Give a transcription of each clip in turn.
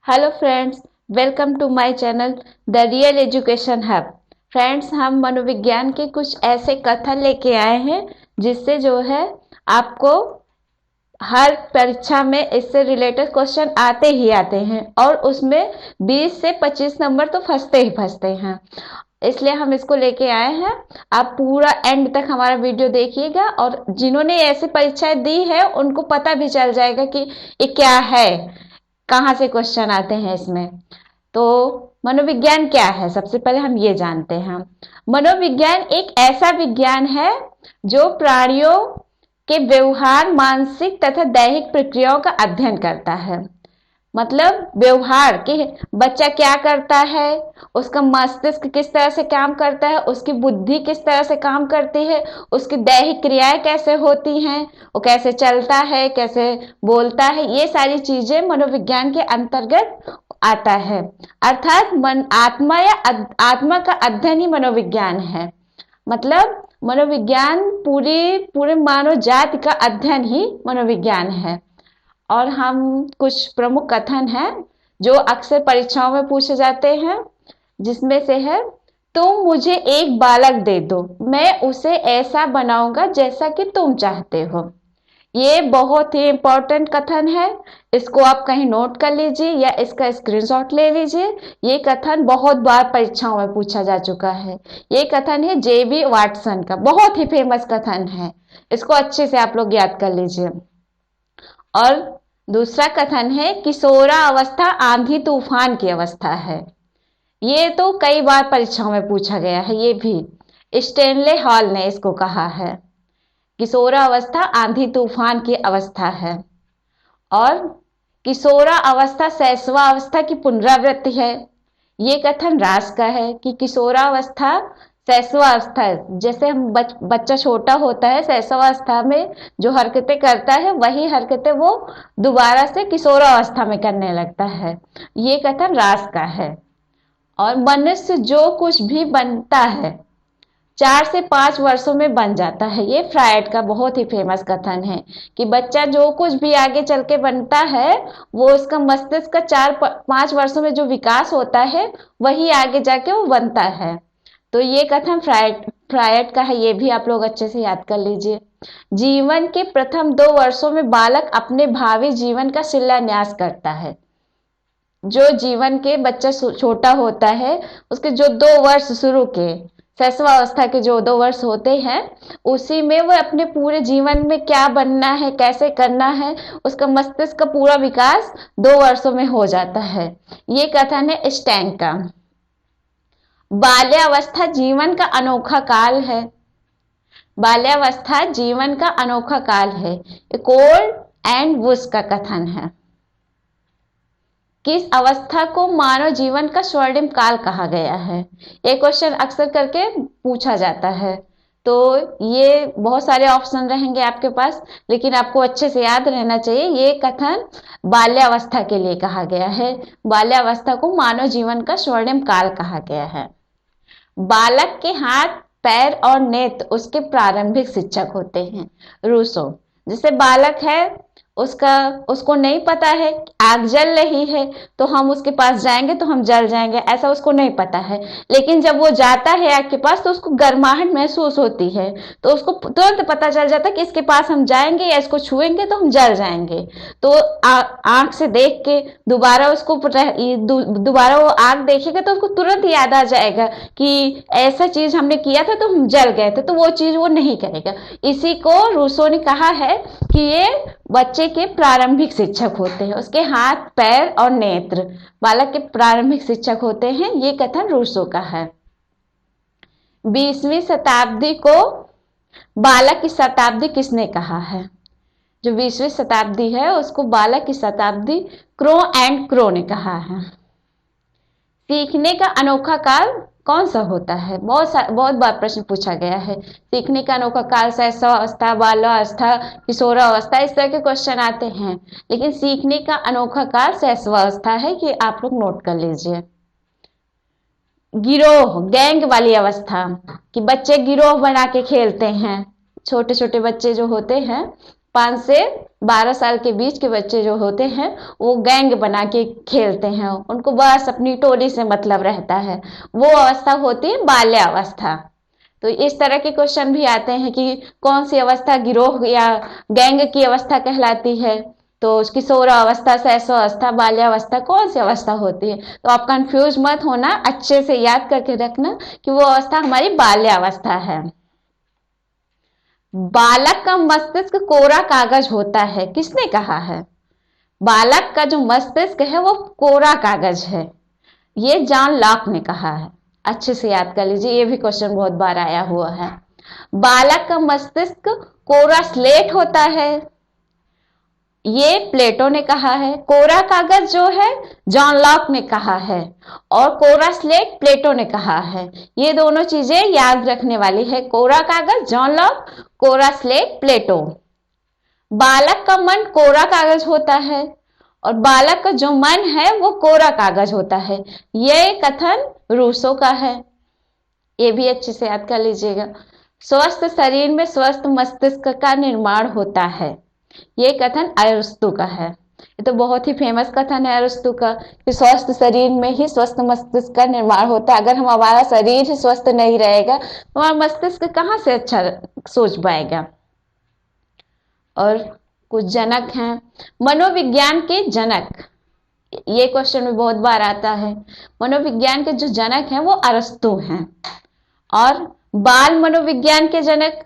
Hello friends, welcome to my channel the real education hub. Friends, हम मनोविज्ञान के कुछ ऐसे कथन लेके आए हैं जिससे जो है आपको हर परीक्षा में इससे रिलेटेड क्वेश्चन आते ही आते हैं और उसमें 20 से 25 नंबर तो फंसते ही फंसते हैं। इसलिए हम इसको लेके आए हैं। आप पूरा एंड तक हमारा वीडियो देखिएगा और जिन्होंने ऐसी परीक्षाएं दी है उनको पता भी चल जाएगा कि ये क्या है, कहाँ से क्वेश्चन आते हैं इसमें। तो मनोविज्ञान क्या है, सबसे पहले हम ये जानते हैं। मनोविज्ञान एक ऐसा विज्ञान है जो प्राणियों के व्यवहार, मानसिक तथा दैहिक प्रक्रियाओं का अध्ययन करता है। मतलब व्यवहार कि बच्चा क्या करता है, उसका मस्तिष्क किस तरह से काम करता है, उसकी बुद्धि किस तरह से काम करती है, उसकी दैहिक क्रियाएं कैसे होती हैं, वो कैसे चलता है, कैसे बोलता है, ये सारी चीजें मनोविज्ञान के अंतर्गत आता है। अर्थात मन आत्मा या आत्मा का अध्ययन ही मनोविज्ञान है। मतलब मनोविज्ञान पूरे मानव जाति का अध्ययन ही मनोविज्ञान है। और हम कुछ प्रमुख कथन हैं जो अक्सर परीक्षाओं में पूछे जाते हैं, जिसमें से है, तुम मुझे एक बालक दे दो, मैं उसे ऐसा बनाऊंगा जैसा कि तुम चाहते हो। ये बहुत ही इंपॉर्टेंट कथन है। इसको आप कहीं नोट कर लीजिए या इसका स्क्रीनशॉट ले लीजिए। ये कथन बहुत बार परीक्षाओं में पूछा जा चुका है। ये कथन है जेबी वाटसन का, बहुत ही फेमस कथन है। इसको अच्छे से आप लोग याद कर लीजिए। और दूसरा कथन है किशोरा अवस्था आंधी तूफान की अवस्था है। ये तो कई बार परीक्षाओं में पूछा गया है। ये भी स्टेनले हॉल ने इसको कहा है। किशोरा अवस्था आंधी तूफान की अवस्था है। और किशोरा अवस्था शैशवा अवस्था की पुनरावृत्ति है। ये कथन रास का है कि किशोरावस्था शैशवावस्था है। जैसे हम बच्चा छोटा होता है, शैशवावस्था में जो हरकतें करता है वही हरकतें वो दोबारा से किशोरावस्था में करने लगता है। ये कथन रास का है। और मनुष्य जो कुछ भी बनता है 4 से 5 वर्षों में बन जाता है। ये फ्रायड का बहुत ही फेमस कथन है कि बच्चा जो कुछ भी आगे चल के बनता है वो उसका मस्तिष्क का 4-5 वर्षों में जो विकास होता है वही आगे जाके वो बनता है। तो ये कथन फ्रायड का है। ये भी आप लोग अच्छे से याद कर लीजिए। जीवन के प्रथम 2 वर्षों में बालक अपने भावी जीवन का शिलान्यास करता है। जो जीवन के बच्चा छोटा होता है उसके जो 2 वर्ष शुरू के शैशवावस्था के जो 2 वर्ष होते हैं उसी में वो अपने पूरे जीवन में क्या बनना है, कैसे करना है, उसका मस्तिष्क का पूरा विकास 2 वर्षों में हो जाता है। ये कथन है स्टैंग का। बाल्यावस्था जीवन का अनोखा काल है। बाल्यावस्था जीवन का अनोखा काल है। कोल्ड एंड वुश का कथन है। किस अवस्था को मानव जीवन का स्वर्णिम काल कहा गया है? ये क्वेश्चन अक्सर करके पूछा जाता है। तो ये बहुत सारे ऑप्शन रहेंगे आपके पास, लेकिन आपको अच्छे से याद रहना चाहिए ये कथन बाल्यावस्था के लिए कहा गया है। बाल्यावस्था को मानव जीवन का स्वर्णिम काल कहा गया है। बालक के हाथ, पैर और नेत्र उसके प्रारंभिक शिक्षक होते हैं। रूसो। जैसे बालक है, उसको नहीं पता है आग जल रही है तो हम उसके पास जाएंगे तो हम जल जाएंगे, ऐसा उसको नहीं पता है। लेकिन जब वो जाता है आग के पास तो उसको गर्माहट महसूस होती है, तो उसको तुरंत पता चल जाता है कि इसके पास हम जाएंगे या इसको छुएंगे तो हम जल जाएंगे। तो आंख से देख के दोबारा वो आग देखेगा तो उसको तुरंत याद आ जाएगा कि ऐसा चीज हमने किया था तो हम जल गए थे, तो वो चीज वो नहीं करेगा। इसी को रूसो ने कहा है कि ये बच्चे के प्रारंभिक शिक्षक होते हैं। उसके हाथ, पैर और नेत्र बालक के प्रारंभिक शिक्षक होते हैं। ये कथन रूसो का है। 20वीं शताब्दी को बालक की शताब्दी किसने कहा है? जो 20वीं शताब्दी है उसको बालक की शताब्दी क्रो एंड क्रो ने कहा है। सीखने का अनोखा काल कौन सा होता है? बहुत बार प्रश्न पूछा गया है। सीखने का अनोखा काल शैशवावस्था, बाल्यावस्था, किशोरावस्था, इस तरह के क्वेश्चन आते हैं। लेकिन सीखने का अनोखा काल शैशवावस्था है, ये आप लोग नोट कर लीजिए। गिरोह, गैंग वाली अवस्था कि बच्चे गिरोह बना के खेलते हैं। छोटे छोटे बच्चे जो होते हैं 5 से 12 साल के बीच के बच्चे जो होते हैं वो गैंग बना के खेलते हैं, उनको बस अपनी टोली से मतलब रहता है, वो अवस्था होती है बाल्यावस्था। तो इस तरह के क्वेश्चन भी आते हैं कि कौन सी अवस्था गिरोह या गैंग की अवस्था कहलाती है, तो किशोरावस्था, शैशवावस्था, बाल्यावस्था कौन सी अवस्था होती है। तो आप कंफ्यूज मत होना, अच्छे से याद करके रखना कि वो अवस्था हमारी बाल्यावस्था है। बालक का मस्तिष्क कोरा कागज होता है, किसने कहा है? बालक का जो मस्तिष्क है वो कोरा कागज है, ये जॉन लॉक ने कहा है। अच्छे से याद कर लीजिए, ये भी क्वेश्चन बहुत बार आया हुआ है। बालक का मस्तिष्क कोरा स्लेट होता है, ये प्लेटो ने कहा है। कोरा कागज जो है जॉन लॉक ने कहा है, और कोरा स्लेट प्लेटो ने कहा है। ये दोनों चीजें याद रखने वाली है, कोरा कागज जॉन लॉक, कोरा स्लेट प्लेटो। बालक का मन कोरा कागज होता है और बालक का जो मन है वो कोरा कागज होता है, ये कथन रूसो का है। ये भी अच्छे से याद कर लीजिएगा। स्वस्थ शरीर में स्वस्थ मस्तिष्क का निर्माण होता है, ये कथन अरिस्तु का है। ये तो बहुत ही फेमस कथन है अरिस्तु का कि स्वस्थ शरीर में ही स्वस्थ मस्तिष्क का निर्माण होता है। अगर हमारा शरीर ही स्वस्थ नहीं रहेगा तो हमारा मस्तिष्क कहाँ से अच्छा सोच पाएगा। और कुछ जनक हैं मनोविज्ञान के जनक, ये क्वेश्चन भी बहुत बार आता है। मनोविज्ञान के जो जनक हैं वो अरिस्तु हैं, और बाल मनोविज्ञान के जनक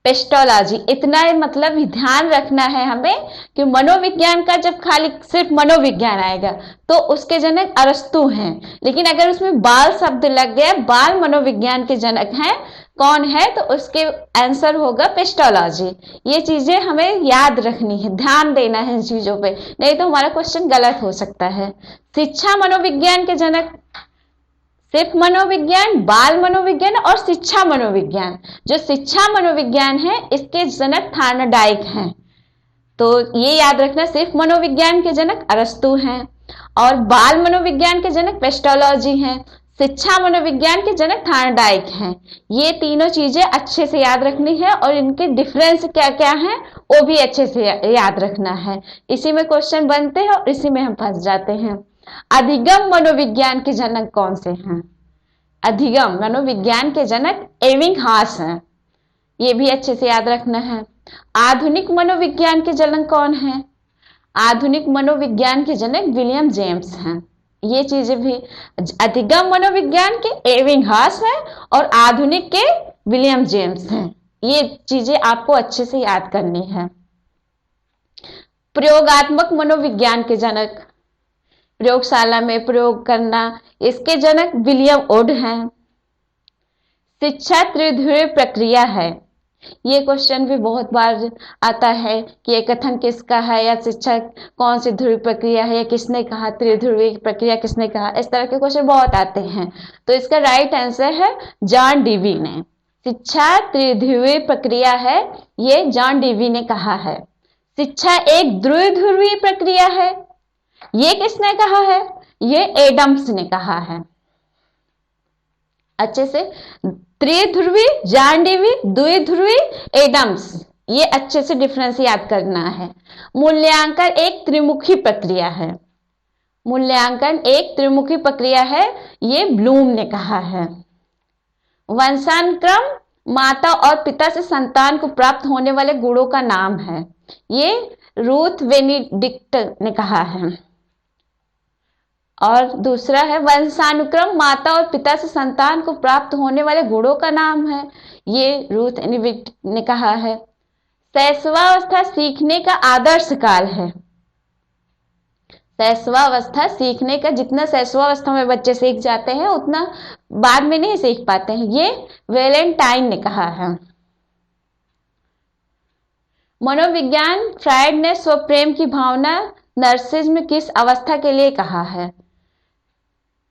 पेस्टोलॉजी। इतना मतलब ध्यान रखना है हमें कि मनोविज्ञान का जब खाली सिर्फ मनोविज्ञान आएगा तो उसके जनक अरिस्तु हैं, लेकिन अगर उसमें बाल शब्द लग गया, बाल मनोविज्ञान के जनक हैं कौन है, तो उसके आंसर होगा पेस्टोलॉजी। ये चीजें हमें याद रखनी है, ध्यान देना है इन चीजों पे, नहीं तो हमारा क्वेश्चन गलत हो सकता है। शिक्षा मनोविज्ञान के जनक सिर्फ मनोविज्ञान, बाल मनोविज्ञान और शिक्षा मनोविज्ञान। जो शिक्षा मनोविज्ञान है इसके जनक थार्नडाइक हैं, तो ये याद रखना, सिर्फ मनोविज्ञान के जनक अरिस्तु हैं और बाल मनोविज्ञान के जनक पेस्टोलॉजी हैं, शिक्षा मनोविज्ञान के जनक थार्नडाइक हैं। ये तीनों चीजें अच्छे से याद रखनी है और इनके डिफरेंस क्या क्या है वो भी अच्छे से याद रखना है। इसी में क्वेश्चन बनते हैं और इसी में हम फंस जाते हैं। अधिगम मनोविज्ञान के जनक कौन से हैं? अधिगम मनोविज्ञान के जनक एबिंगहॉस हैं, ये भी अच्छे से याद रखना है। आधुनिक मनोविज्ञान के जनक कौन हैं? आधुनिक मनोविज्ञान के जनक विलियम जेम्स हैं। ये चीजें भी, अधिगम मनोविज्ञान के एबिंगहॉस हैं और आधुनिक के विलियम जेम्स हैं। ये चीजें आपको अच्छे से याद करनी है। प्रयोगात्मक मनोविज्ञान के जनक, प्रयोगशाला में प्रयोग करना, इसके जनक विलियम वुड हैं। शिक्षा त्रिध्रुवीय प्रक्रिया है, ये क्वेश्चन भी बहुत बार आता है कि ये कथन किसका है, या शिक्षा कौन सी ध्रुवीय प्रक्रिया है, या किसने कहा, त्रिध्रुवीय प्रक्रिया किसने कहा, इस तरह के क्वेश्चन बहुत आते हैं। तो इसका राइट आंसर है जॉन डीवी ने। शिक्षा त्रिध्रुवीय प्रक्रिया है, ये जॉन डीवी ने कहा है। शिक्षा एक द्विध्रुवीय प्रक्रिया है, ये किसने कहा है? ये एडम्स ने कहा है। अच्छे से, त्रिध्रुवी जॉन डीवी, द्विध्रुवी एडम्स, ये अच्छे से डिफरेंस याद करना है। मूल्यांकन एक त्रिमुखी प्रक्रिया है, मूल्यांकन एक त्रिमुखी प्रक्रिया है, ये ब्लूम ने कहा है। वंशानुक्रम माता और पिता से संतान को प्राप्त होने वाले गुणों का नाम है, ये रूथ बेनेडिक्ट ने कहा है। और दूसरा है वंशानुक्रम माता और पिता से संतान को प्राप्त होने वाले गुणों का नाम है, ये रूथ बेनेडिक्ट ने कहा है। शैशवावस्था सीखने का आदर्श काल है, शैशवावस्था सीखने का, जितना शैशवावस्था में बच्चे सीख जाते हैं उतना बाद में नहीं सीख पाते हैं, ये वैलेंटाइन ने कहा है। मनोविज्ञान फ्रायड ने स्वप्रेम की भावना नर्सिज्म किस अवस्था के लिए कहा है?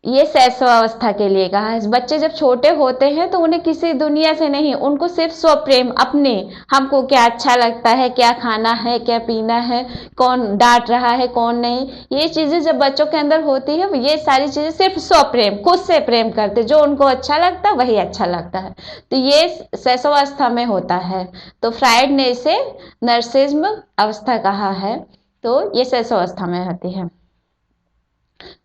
ये शैशवावस्था के लिए कहा है। बच्चे जब छोटे होते हैं तो उन्हें किसी दुनिया से नहीं, उनको सिर्फ स्वप्रेम, अपने, हमको क्या अच्छा लगता है, क्या खाना है, क्या पीना है, कौन डांट रहा है, कौन नहीं, ये चीजें जब बच्चों के अंदर होती है, ये सारी चीजें सिर्फ स्वप्रेम, खुद से प्रेम करते, जो उनको अच्छा लगता है वही अच्छा लगता है। तो ये शैशवावस्था में होता है। तो फ्राइड ने इसे नर्सिज्म अवस्था कहा है। तो ये शैशवावस्था में होती है।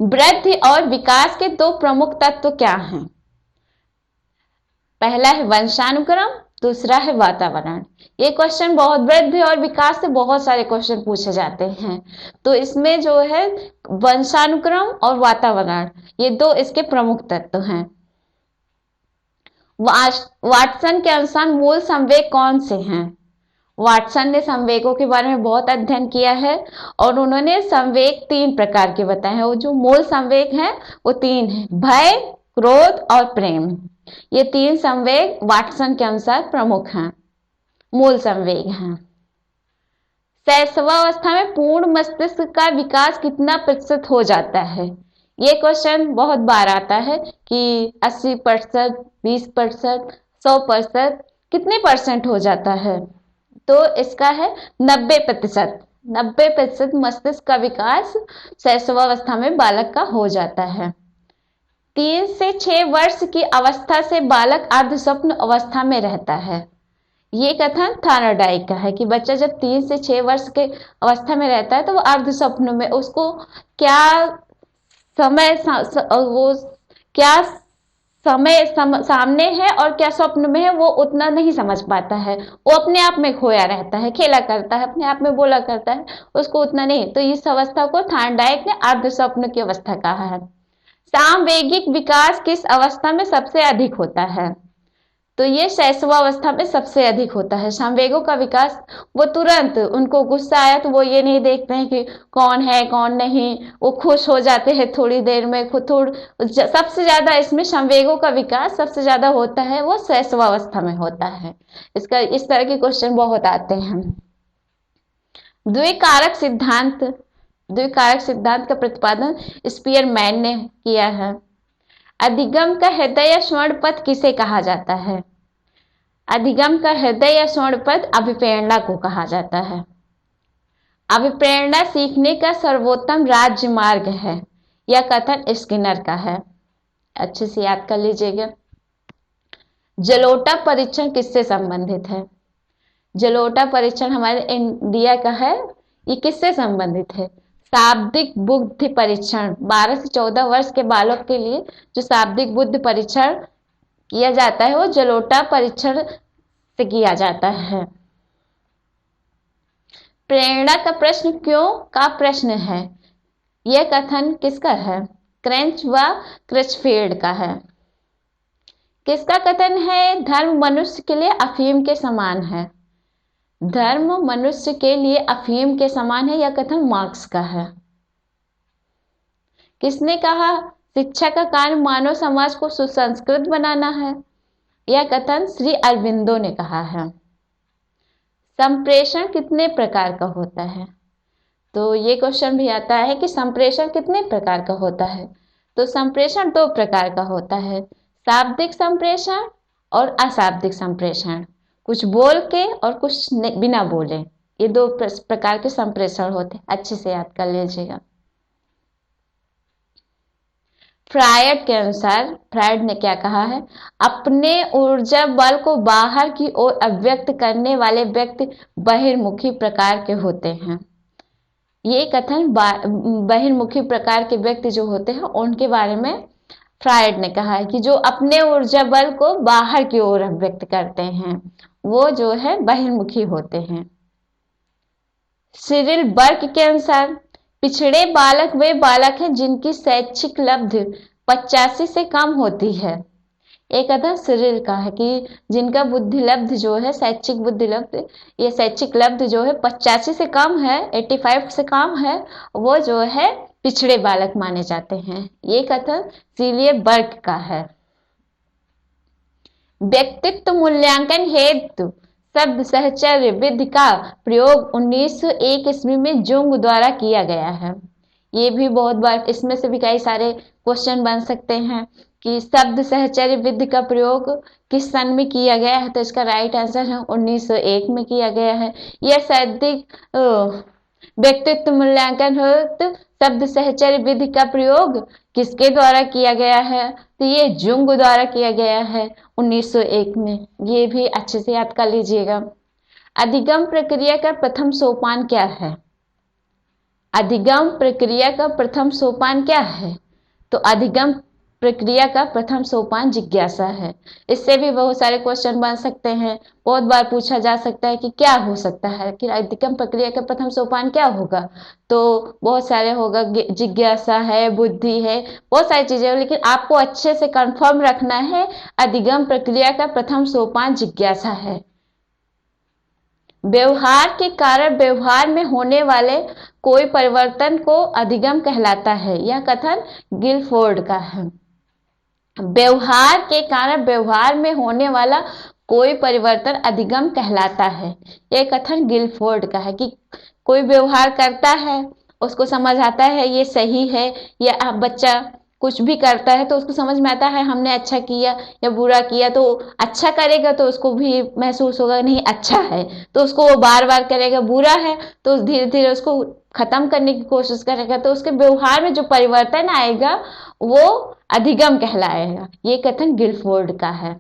वृद्धि और विकास के दो प्रमुख तत्व क्या हैं? पहला है वंशानुक्रम, दूसरा है वातावरण। ये क्वेश्चन बहुत, वृद्धि और विकास से बहुत सारे क्वेश्चन पूछे जाते हैं। तो इसमें जो है वंशानुक्रम और वातावरण, ये दो इसके प्रमुख तत्व हैं। वाटसन के अनुसार मूल संवेग कौन से हैं? वाटसन ने संवेगों के बारे में बहुत अध्ययन किया है और उन्होंने संवेग 3 प्रकार के बताए हैं। वो जो मूल संवेग हैं वो 3 हैं, भय, क्रोध और प्रेम। ये 3 संवेग वाटसन के अनुसार प्रमुख हैं, मूल संवेग हैं। शैशवावस्था में पूर्ण मस्तिष्क का विकास कितना प्रतिशत हो जाता है? ये क्वेश्चन बहुत बार आता है कि 80%, 20%, 100%, कितने परसेंट हो जाता है? तो इसका है 90%। 90% मस्तिष्क का विकास शैशवावस्था में बालक का हो जाता है। 3 से 6 वर्ष की अवस्था से बालक अर्ध स्वप्न अवस्था में रहता है। ये कथन थॉर्नडाइक का है कि बच्चा जब 3 से 6 वर्ष के अवस्था में रहता है तो वो अर्ध स्वप्न में, उसको क्या समय वो क्या सामने है और क्या स्वप्न में है वो उतना नहीं समझ पाता है। वो अपने आप में खोया रहता है, खेला करता है, अपने आप में बोला करता है, उसको उतना नहीं। तो इस अवस्था को थॉर्नडाइक ने अर्ध स्वप्न की अवस्था कहा है। सामवेगिक विकास किस अवस्था में सबसे अधिक होता है? तो ये शैशवावस्था में सबसे अधिक होता है। संवेगों का विकास, वो तुरंत, उनको गुस्सा आया तो वो ये नहीं देखते हैं कि कौन है कौन नहीं, वो खुश हो जाते हैं थोड़ी देर में। सबसे ज्यादा इसमें संवेगों का विकास सबसे ज्यादा होता है, वो शैशवावस्था में होता है। इसका इस तरह के क्वेश्चन बहुत आते हैं। द्विकारक सिद्धांत, द्विकारक सिद्धांत का प्रतिपादन स्पीयरमैन ने किया है। अधिगम का हृदय या स्वर्ण पथ किसे कहा जाता है? अधिगम का हृदय या स्वर्ण पथ अभिप्रेरणा को कहा जाता है। अभिप्रेरणा सीखने का सर्वोत्तम राज्य मार्ग है, यह कथन स्किनर का है। अच्छे से याद कर लीजिएगा। जलोटा परीक्षण किससे संबंधित है? जलोटा परीक्षण हमारे इंडिया का है। ये किससे संबंधित है? शाब्दिक बुद्धि परीक्षण, 12 से 14 वर्ष के बालक के लिए जो शाब्दिक बुद्धि परीक्षण किया जाता है वो जलोटा परीक्षण से किया जाता है। प्रेरणा का प्रश्न क्यों का प्रश्न है, यह कथन किसका है? क्रेंच व क्रिचफील्ड का है। किसका कथन है? धर्म मनुष्य के लिए अफीम के समान है। धर्म मनुष्य के लिए अफीम के समान है, यह कथन मार्क्स का है। किसने कहा? शिक्षा का कार्य मानव समाज को सुसंस्कृत बनाना है, यह कथन श्री अरविंदो ने कहा है। संप्रेषण कितने प्रकार का होता है? तो ये क्वेश्चन भी आता है कि संप्रेषण कितने प्रकार का होता है? तो संप्रेषण 2 प्रकार का होता है, शाब्दिक संप्रेषण और अशाब्दिक संप्रेषण। कुछ बोल के और कुछ बिना बोले, ये 2 प्रकार के संप्रेषण होते हैं। अच्छे से याद कर लीजिएगा। फ्रायड के अनुसार, फ्रायड ने क्या कहा है? अपने ऊर्जा बल को बाहर की ओर अभिव्यक्त करने वाले व्यक्ति बहिर्मुखी प्रकार के होते हैं। ये कथन बहिर्मुखी प्रकार के व्यक्ति जो होते हैं उनके बारे में फ्रायड ने कहा है कि जो अपने ऊर्जा बल को बाहर की ओर अभिव्यक्त करते हैं वो जो है बहिर्मुखी होते हैं। सिरिल बर्क के अनुसार पिछड़े बालक वे बालक हैं जिनकी शैक्षिक लब्धि 85 से कम होती है। एक कथन सिरिल का है कि जिनका बुद्धि लब्ध जो है, शैक्षिक बुद्धि लब्ध, ये शैक्षिक लब्ध जो है 85 से कम है, 85 से कम है, वो जो है पिछड़े बालक माने जाते हैं। ये कथन सिरिल बर्क का है। व्यक्तित्व मूल्यांकन हेतु शब्द सहचर्य विधि का प्रयोग 1901 ईस्वी में जुंग द्वारा किया गया है। ये भी बहुत बार, इसमें से भी कई सारे क्वेश्चन बन सकते हैं कि शब्द सहचर्य विधि का प्रयोग किस सन में किया गया है, तो इसका राइट आंसर है 1901 में किया गया है। यह सैद्धांतिक व्यक्तित्व मूल्यांकन हेतु शब्द सहचर्य विधि का प्रयोग किसके द्वारा किया गया है, तो ये जुंग द्वारा किया गया है 1901 में। ये भी अच्छे से याद कर लीजिएगा। अधिगम प्रक्रिया का प्रथम सोपान क्या है? अधिगम प्रक्रिया का प्रथम सोपान क्या है? तो अधिगम प्रक्रिया का प्रथम सोपान जिज्ञासा है। इससे भी बहुत सारे क्वेश्चन बन सकते हैं, बहुत बार पूछा जा सकता है कि क्या हो सकता है कि अधिगम प्रक्रिया का प्रथम सोपान क्या होगा, तो बहुत सारे होगा, जिज्ञासा है, बुद्धि है, बहुत सारी चीजें, लेकिन आपको अच्छे से कंफर्म रखना है अधिगम प्रक्रिया का प्रथम सोपान जिज्ञासा है। व्यवहार के कारण व्यवहार में होने वाले कोई परिवर्तन को अधिगम कहलाता है। यह कथन गिलफोर्ड का है। व्यवहार के कारण व्यवहार में होने वाला कोई परिवर्तन अधिगम कहलाता है। यह कथन गिलफोर्ड का है कि कोई व्यवहार करता है, उसको समझ आता है ये सही है, या बच्चा कुछ भी करता है तो उसको समझ में आता है हमने अच्छा किया या बुरा किया, तो अच्छा करेगा तो उसको भी महसूस होगा नहीं अच्छा है, तो उसको वो बार बार करेगा। बुरा है तो धीरे धीरे उसको खत्म करने की कोशिश करेगा, तो उसके व्यवहार में जो परिवर्तन आएगा वो अधिगम कहलाएगा। ये कथन गिलफोर्ड का है।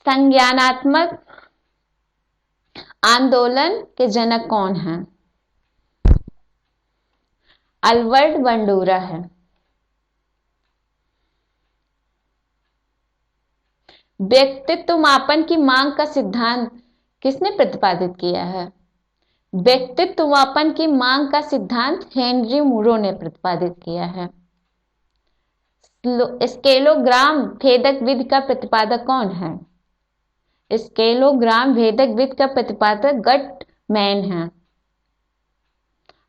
संज्ञानात्मक आंदोलन के जनक कौन हैं? अल्बर्ट बंडूरा है। व्यक्तित्व मापन की मांग का सिद्धांत किसने प्रतिपादित किया है? व्यक्तित्व मापन की मांग का सिद्धांत हेनरी मूरो ने प्रतिपादित किया है। स्केलोग्राम भेदक विधि का प्रतिपादक कौन है? स्केलोग्राम भेदक विधि का प्रतिपादक गटमैन है।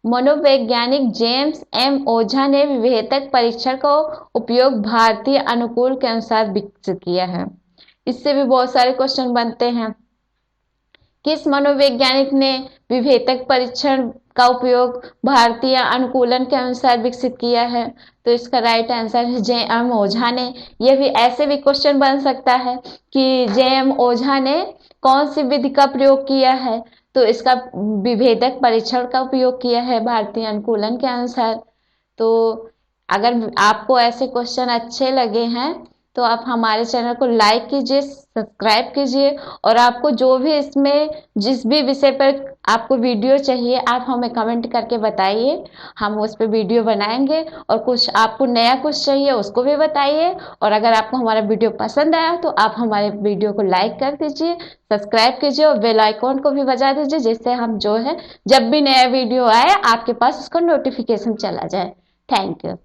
मनोवैज्ञानिक जेम्स एम ओझा ने विभेदक परीक्षण का उपयोग भारतीय अनुकूल के अनुसार विकसित किया है। इससे भी बहुत सारे क्वेश्चन बनते हैं। किस मनोवैज्ञानिक ने विभेदक परीक्षण का उपयोग भारतीय अनुकूलन के अनुसार विकसित किया है, तो इसका राइट आंसर है जे एम ओझा ने। यह भी ऐसे भी क्वेश्चन बन सकता है कि जे एम ओझा ने कौन सी विधि का प्रयोग किया है, तो इसका विभेदक परीक्षण का उपयोग किया है भारतीय अनुकूलन के अनुसार। तो अगर आपको ऐसे क्वेश्चन अच्छे लगे हैं तो आप हमारे चैनल को लाइक कीजिए, सब्सक्राइब कीजिए, और आपको जो भी इसमें जिस भी विषय पर आपको वीडियो चाहिए आप हमें कमेंट करके बताइए, हम उस पर वीडियो बनाएंगे। और कुछ आपको नया कुछ चाहिए उसको भी बताइए। और अगर आपको हमारा वीडियो पसंद आया तो आप हमारे वीडियो को लाइक कर दीजिए, सब्सक्राइब कीजिए और बेल आइकॉन को भी बजा दीजिए, जिससे हम जो है जब भी नया वीडियो आए आपके पास उसका नोटिफिकेशन चला जाए। Thank you.